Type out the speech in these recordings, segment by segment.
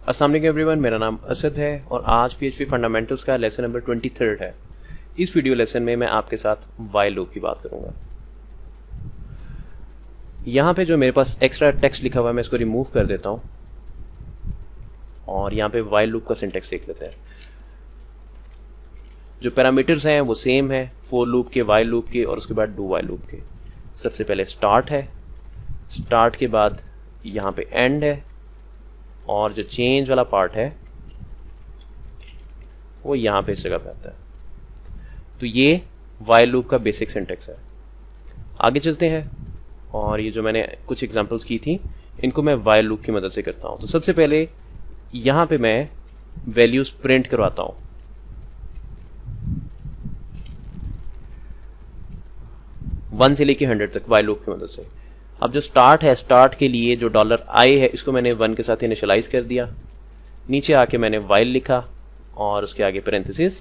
अस्सलाम वालेकुम एवरीवन, मेरा नाम असद है और आज PHP फंडामेंटल्स का लेसन नंबर 23 है। इस वीडियो लेसन में मैं आपके साथ वाइल लूप की बात करूंगा। यहाँ पे जो मेरे पास एक्स्ट्रा टेक्स्ट लिखा हुआ है मैं इसको रिमूव कर देता हूँ और यहाँ पे वाइल लूप का सिंटेक्स देख लेते हैं। जो पैरामीटर्स हैं वो सेम है फॉर लूप के, वाइल लूप के और उसके बाद डू वाइल लूप के। सबसे पहले स्टार्ट है, स्टार्ट के बाद यहाँ पे एंड है और जो चेंज वाला पार्ट है वो यहां पे इस जगह पे आता है। तो ये वाइल लूप का बेसिक सिंटेक्स है। आगे चलते हैं और ये जो मैंने कुछ एग्जांपल्स की थी इनको मैं वाइल लूप की मदद से करता हूं। तो सबसे पहले यहां पे मैं वैल्यूज प्रिंट करवाता हूं। वन से लेके 100 तक वाइल लूप की मदद से। अब जो स्टार्ट है, स्टार्ट के लिए जो $i है इसको मैंने 1 के साथ इनिशियलाइज कर दिया। नीचे आके मैंने वाइल लिखा और उसके आगे पैरेंथेसिस,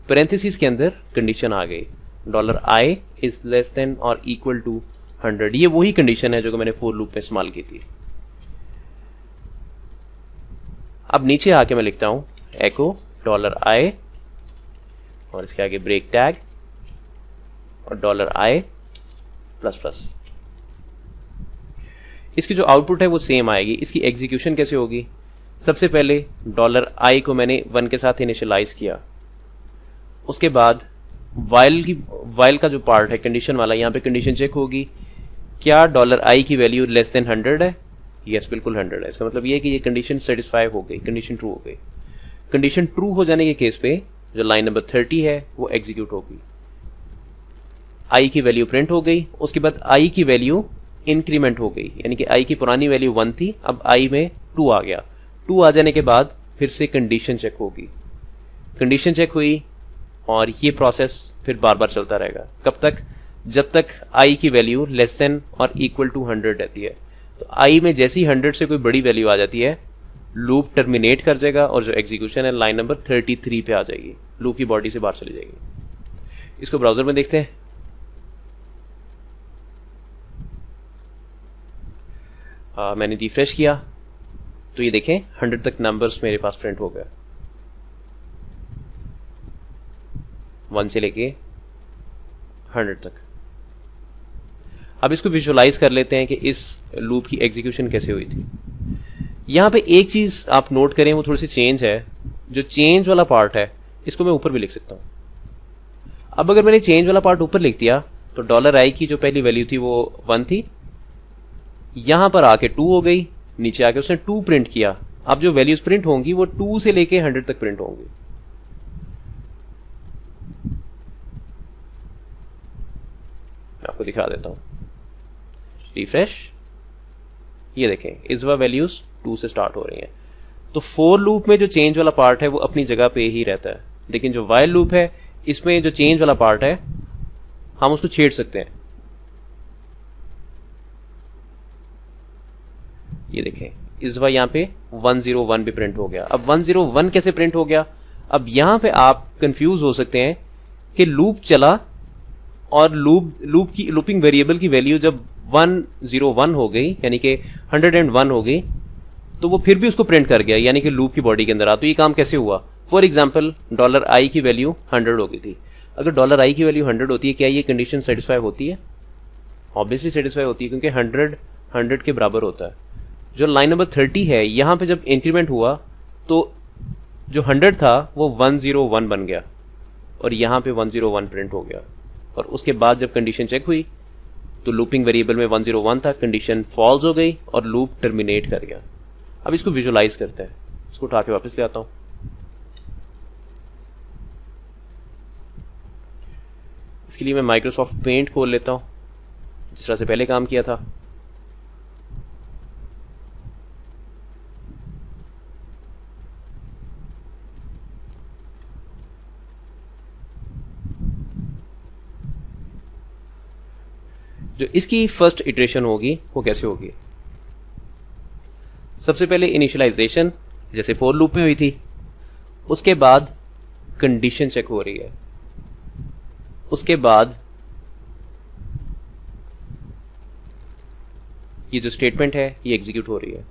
पैरेंथेसिस के अंदर कंडीशन आ गई $i इज लेस देन और इक्वल टू 100। ये वही कंडीशन है जो मैंने फॉर लूप में इस्तेमाल की थी। अब नीचे आके मैं लिखता हूं एको $i और इसके आगे ब्रेक टैग और $i प्लस प्लस। इसकी जो आउटपुट है वो सेम आएगी। इसकी एग्जीक्यूशन कैसे होगी? सबसे पहले $i को मैंने 1 के साथ इनिशियलाइज किया। उसके बाद वाइल का जो पार्ट है कंडीशन वाला, यहां पे कंडीशन चेक होगी क्या $i की वैल्यू लेस देन 100 है? यस, बिल्कुल 100 है। इसका मतलब ये है कि ये कंडीशन सेटिस्फाई हो गई, कंडीशन ट्रू हो गई। कंडीशन ट्रू हो जाने के केस पे जो लाइन नंबर 30 है वो एग्जीक्यूट होगी। i की वैल्यू प्रिंट हो गई। उसके बाद i की वैल्यू इंक्रीमेंट हो गई, यानी कि i की पुरानी वैल्यू 1 थी, अब i में 2 आ गया। 2 आ जाने के बाद फिर से कंडीशन चेक होगी। कंडीशन चेक हुई और ये प्रोसेस फिर बार बार चलता रहेगा। कब तक? जब तक i की वैल्यू लेस देन और इक्वल टू 100 रहती है। तो i में जैसी 100 से कोई बड़ी वैल्यू आ जाती है लूप टर्मिनेट कर जाएगा और जो एग्जीक्यूशन है लाइन नंबर 33 पे आ जाएगी, लूप की बॉडी से बाहर चली जाएगी। इसको ब्राउजर में देखते हैं। मैंने रिफ्रेश किया तो ये देखें 100 तक नंबर्स मेरे पास प्रिंट हो गया, 1 से लेके 100 तक। अब इसको विजुअलाइज कर लेते हैं कि इस लूप की एग्जीक्यूशन कैसे हुई थी। यहां पे एक चीज आप नोट करें, वो थोड़ी सी चेंज है। जो चेंज वाला पार्ट है इसको मैं ऊपर भी लिख सकता हूं। अब अगर मैंने चेंज वाला पार्ट ऊपर लिख दिया तो $i की जो पहली वैल्यू थी वो 1 थी, यहां पर आके 2 हो गई, नीचे आके उसने 2 प्रिंट किया। अब जो वैल्यूज प्रिंट होंगी वो 2 से लेके 100 तक प्रिंट होंगी। मैं आपको दिखा देता हूं, रिफ्रेश। ये देखें इस बार वैल्यूज 2 से स्टार्ट हो रही हैं। तो फॉर लूप में जो चेंज वाला पार्ट है वो अपनी जगह पे ही रहता है, लेकिन जो वाइल लूप है इसमें जो चेंज वाला पार्ट है हम उसको छेड़ सकते हैं। ये देखें इस बार यहां पे 101 भी प्रिंट हो गया। अब 101 कैसे प्रिंट हो गया? अब यहां पे आप कंफ्यूज हो सकते हैं कि लूप चला और लूप की लूपिंग वेरिएबल की वैल्यू जब 101 हो गई, यानी कि 101 हो गई, तो वो फिर भी उसको प्रिंट कर गया, यानी कि लूप की बॉडी के अंदर आ। तो ये काम कैसे हुआ? फॉर एग्जाम्पल $i की वैल्यू 100 हो गई थी। अगर $i की वैल्यू 100 होती है, क्या ये कंडीशन सेटिस्फाई होती है? ऑब्वियसली सेटिस्फाई होती है, क्योंकि 100 के बराबर होता है। जो लाइन नंबर 30 है यहां पे जब इंक्रीमेंट हुआ तो जो 100 था वो 101 बन गया और यहां पे 101 प्रिंट हो गया। और उसके बाद जब कंडीशन चेक हुई तो लूपिंग वेरिएबल में 101 था, कंडीशन फॉल्स हो गई और लूप टर्मिनेट कर गया। अब इसको विजुअलाइज करते हैं। इसको उठा के वापस ले आता हूं। इसके लिए मैं माइक्रोसॉफ्ट पेंट खोल लेता हूं, जिस तरह से पहले काम किया था। जो इसकी फर्स्ट इटरेशन होगी वो कैसे होगी? सबसे पहले इनिशियलाइजेशन जैसे फॉर लूप में हुई थी, उसके बाद कंडीशन चेक हो रही है, उसके बाद ये जो स्टेटमेंट है ये एग्जीक्यूट हो रही है।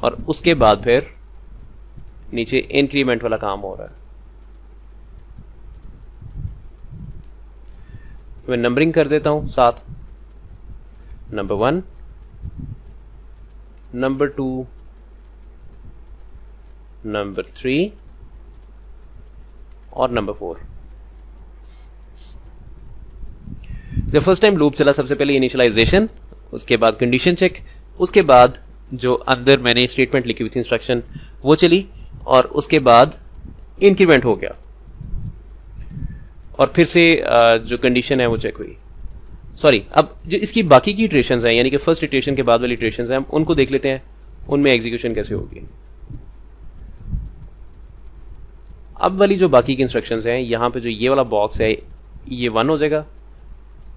और उसके बाद फिर नीचे इंक्रीमेंट वाला काम हो रहा है। मैं नंबरिंग कर देता हूं साथ, नंबर 1, नंबर 2, नंबर 3 और नंबर 4। जब फर्स्ट टाइम लूप चला, सबसे पहले इनिशियलाइजेशन, उसके बाद कंडीशन चेक, उसके बाद जो अंदर मैंने स्टेटमेंट लिखी हुई थी इंस्ट्रक्शन वो चली, और उसके बाद इंक्रीमेंट हो गया, और फिर से जो कंडीशन है वो चेक हुई। सॉरी, अब जो इसकी बाकी की इटरेशंस हैं, यानी कि फर्स्ट इटरेशन के बाद वाली इटरेशंस हैं, हम उनको देख लेते हैं, उनमें एग्जीक्यूशन कैसे होगी। अब वाली जो बाकी की इंस्ट्रक्शंस हैं, यहां पे जो ये वाला बॉक्स है ये 1 हो जाएगा,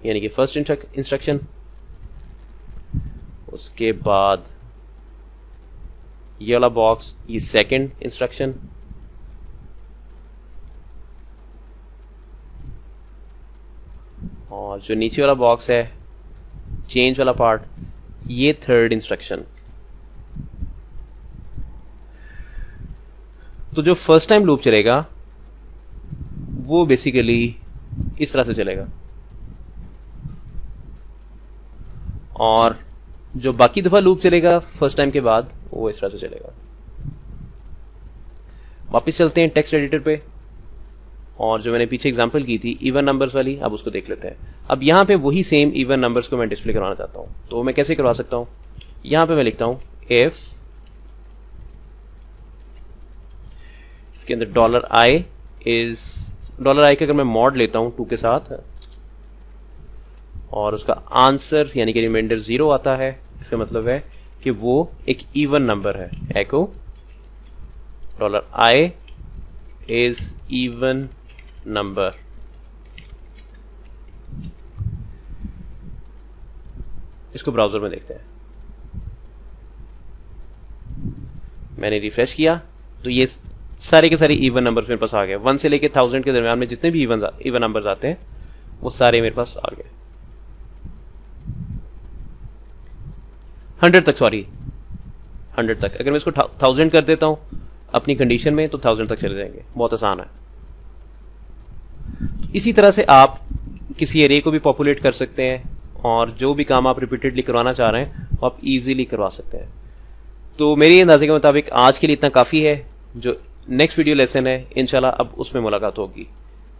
यानी कि फर्स्ट इंस्ट्रक्शन। उसके बाद ये वाला बॉक्स, ये सेकंड इंस्ट्रक्शन। और जो नीचे वाला बॉक्स है, चेंज वाला पार्ट, ये थर्ड इंस्ट्रक्शन। तो जो फर्स्ट टाइम लूप चलेगा वो बेसिकली इस तरह से चलेगा, और जो बाकी दफा लूप चलेगा फर्स्ट टाइम के बाद वो इस तरह से चलेगा। वापस चलते हैं टेक्स्ट एडिटर पे, और जो मैंने पीछे एग्जांपल की थी इवन नंबर्स वाली, अब उसको देख लेते हैं। अब यहां पे वही सेम इवन नंबर्स को मैं डिस्प्ले करवाना चाहता हूं, तो मैं कैसे करवा सकता हूं। यहां पे मैं लिखता हूं इफ, इसके अंदर $i इज, $i का अगर मैं मॉड लेता हूं 2 के साथ, और उसका आंसर यानी कि रिमाइंडर 0 आता है, इसका मतलब है कि वो एक इवन नंबर है। एको $i इज इवन नंबर। इसको ब्राउजर में देखते हैं। मैंने रिफ्रेश किया तो ये सारे के सारे इवन नंबर्स मेरे पास आ गए। 1 से लेके 1000 के दरमियान में जितने भी इवन नंबर्स आते हैं वो सारे मेरे पास आ गए। 100 तक, सॉरी 100 तक। अगर मैं इसको 1000 कर देता हूं अपनी कंडीशन में तो 1000 तक चले जाएंगे। बहुत आसान है। इसी तरह से आप किसी एरे को भी पॉपुलेट कर सकते हैं, और जो भी काम आप रिपीटेडली करवाना चाह रहे हैं वो आप इजीली करवा सकते हैं। तो मेरे अंदाजे के मुताबिक आज के लिए इतना काफी है। जो नेक्स्ट वीडियो लेसन है इंशाल्लाह अब उसमें मुलाकात होगी।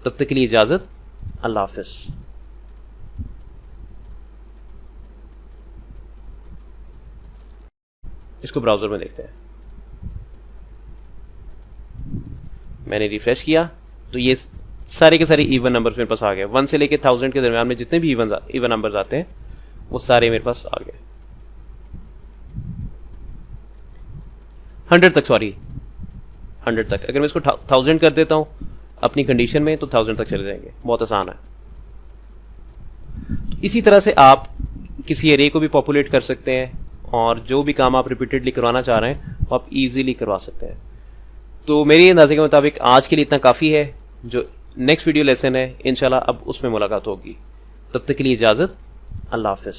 तब तक के लिए इजाजत, अल्लाह हाफिज। इसको ब्राउजर में देखते हैं। मैंने रिफ्रेश किया तो ये सारे के सारे इवन नंबर्स मेरे पास आ गए। 1 से लेके 1000 के दरमियान में जितने भी इवन नंबर्स आते हैं वो सारे मेरे पास आ गए। 100 तक, सॉरी 100 तक। अगर मैं इसको 1000 कर देता हूं अपनी कंडीशन में तो 1000 तक चले जाएंगे। बहुत आसान है। इसी तरह से आप किसी एरे को भी पॉपुलेट कर सकते हैं, और जो भी काम आप रिपीटेडली करवाना चाह रहे हैं वो आप इजीली करवा सकते हैं। तो मेरे अंदाजे के मुताबिक आज के लिए इतना काफी है। जो नेक्स्ट वीडियो लेसन है इंशाल्लाह अब उसमें मुलाकात होगी। तब तक के लिए इजाजत, अल्लाह हाफिज।